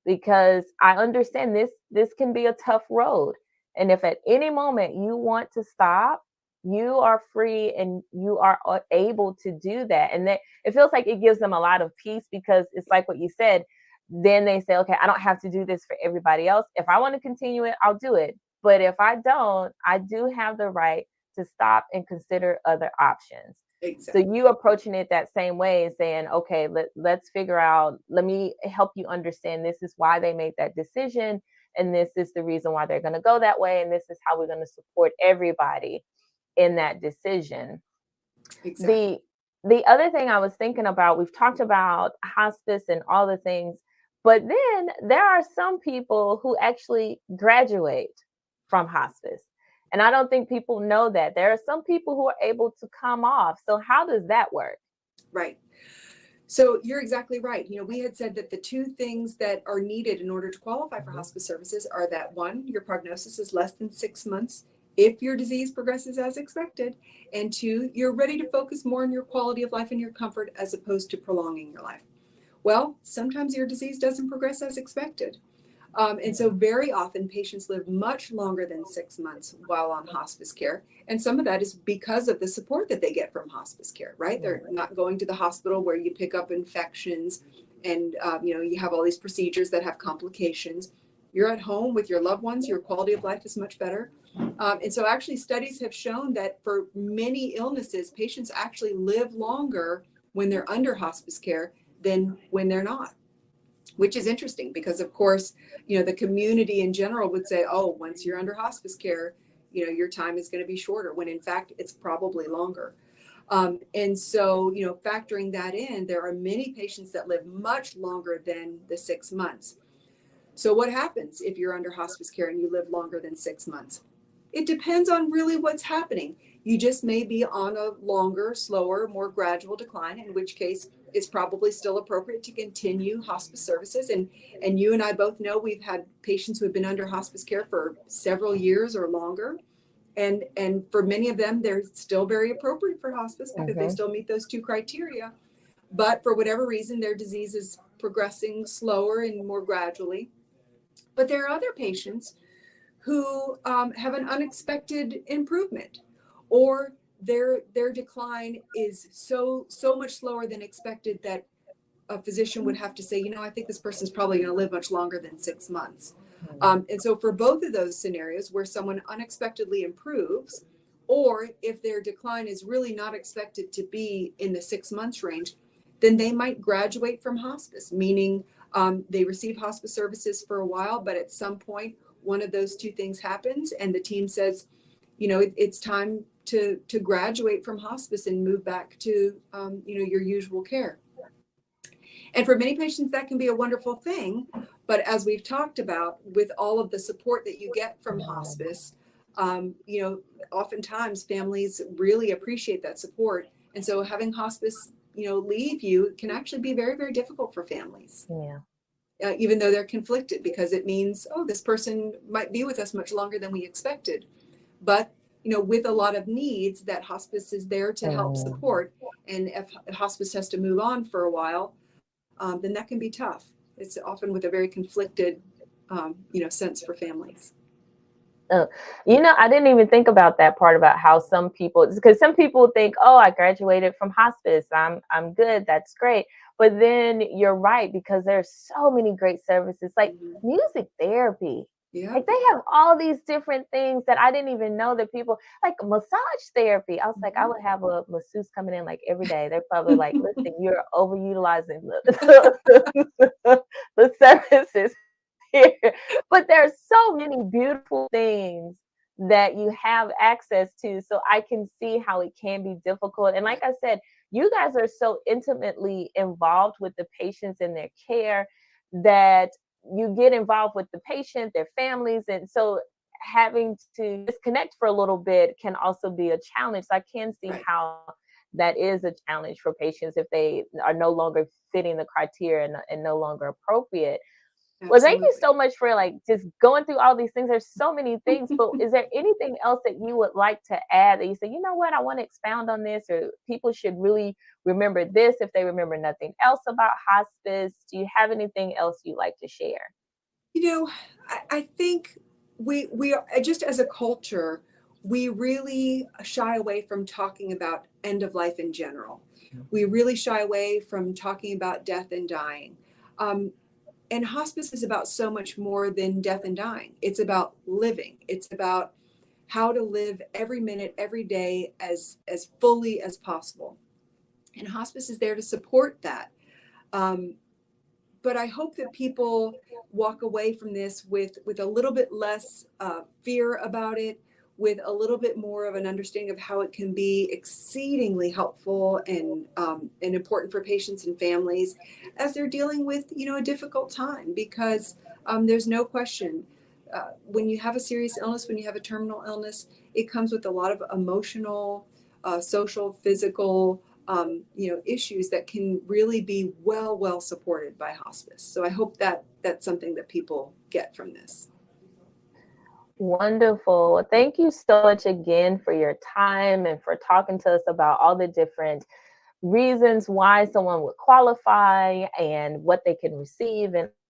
because I understand this can be a tough road. And if at any moment you want to stop, you are free and you are able to do that. And that it feels like it gives them a lot of peace, because it's like what you said. Then they say, okay, I don't have to do this for everybody else. If I want to continue it, I'll do it. But if I don't, I do have the right to stop and consider other options. So Exactly. you approaching it that same way and saying, okay, let's figure out, let me help you understand this is why they made that decision. And this is the reason why they're going to go that way. And this is how we're going to support everybody in that decision. Exactly. The the other thing I was thinking about, we've talked about hospice and all the things, but then there are some people who actually graduate from hospice. And I don't think people know that. There are some people who are able to come off. So how does that work? Right. So you're exactly right. We had said that the two things that are needed in order to qualify for Mhm. hospice services are that, one, your prognosis is less than 6 months if your disease progresses as expected, and two, you're ready to focus more on your quality of life and your comfort as opposed to prolonging your life. Well, sometimes your disease doesn't progress as expected. And so very often patients live much longer than 6 months while on hospice care. And some of that is because of the support that they get from hospice care, right? They're not going to the hospital where you pick up infections and, you have all these procedures that have complications. You're at home with your loved ones, your quality of life is much better. And so actually studies have shown that for many illnesses, patients actually live longer when they're under hospice care than when they're not, which is interesting because, of course, the community in general would say, oh, once you're under hospice care, your time is going to be shorter, when in fact it's probably longer. And so, factoring that in, there are many patients that live much longer than the 6 months. So what happens if you're under hospice care and you live longer than 6 months? It depends on really what's happening. You just may be on a longer, slower, more gradual decline, in which case it's probably still appropriate to continue hospice services. And you and I both know we've had patients who have been under hospice care for several years or longer. And for many of them, they're still very appropriate for hospice because they still meet those two criteria. But for whatever reason, their disease is progressing slower and more gradually. But there are other patients who have an unexpected improvement, or their decline is so much slower than expected that a physician would have to say, I think this person's probably going to live much longer than 6 months. And so for both of those scenarios where someone unexpectedly improves, or if their decline is really not expected to be in the 6 months range, then they might graduate from hospice, meaning they receive hospice services for a while, but at some point, one of those two things happens and the team says, it's time to graduate from hospice and move back to, your usual care. And for many patients, that can be a wonderful thing. But as we've talked about, with all of the support that you get from hospice, oftentimes families really appreciate that support. And so having hospice, leave you can actually be very, very difficult for families. Yeah. Even though they're conflicted, because it means, oh, this person might be with us much longer than we expected. But, with a lot of needs that hospice is there to help support. And if hospice has to move on for a while, then that can be tough. It's often with a very conflicted, sense for families. I didn't even think about that part about how some people, because some people think, oh, I graduated from hospice, I'm good, that's great. But then you're right, because there's so many great services like music therapy. Yeah. Like they have all these different things that I didn't even know that people like massage therapy. I was like, I would have a masseuse coming in like every day. They're probably like, listen, you're overutilizing the services here. But there's so many beautiful things that you have access to. So I can see how it can be difficult. And like I said, you guys are so intimately involved with the patients and their care that you get involved with the patient, their families. And so having to disconnect for a little bit can also be a challenge. So I can see how that is a challenge for patients if they are no longer fitting the criteria and no longer appropriate. Well, thank you so much for like just going through all these things. There's so many things, but is there anything else that you would like to add that you say, I want to expound on this, or people should really remember this if they remember nothing else about hospice? Do you have anything else you'd like to share? I think we are, just as a culture, we really shy away from talking about end of life in general. We really shy away from talking about death and dying. And hospice is about so much more than death and dying. It's about living. It's about how to live every minute, every day as fully as possible. And hospice is there to support that. But I hope that people walk away from this with a little bit less fear about it, with a little bit more of an understanding of how it can be exceedingly helpful and important for patients and families as they're dealing with, a difficult time, because there's no question when you have a serious illness, when you have a terminal illness, it comes with a lot of emotional, social, physical, issues that can really be well supported by hospice. So I hope that that's something that people get from this. Wonderful. Well, thank you so much again for your time and for talking to us about all the different reasons why someone would qualify and what they can receive and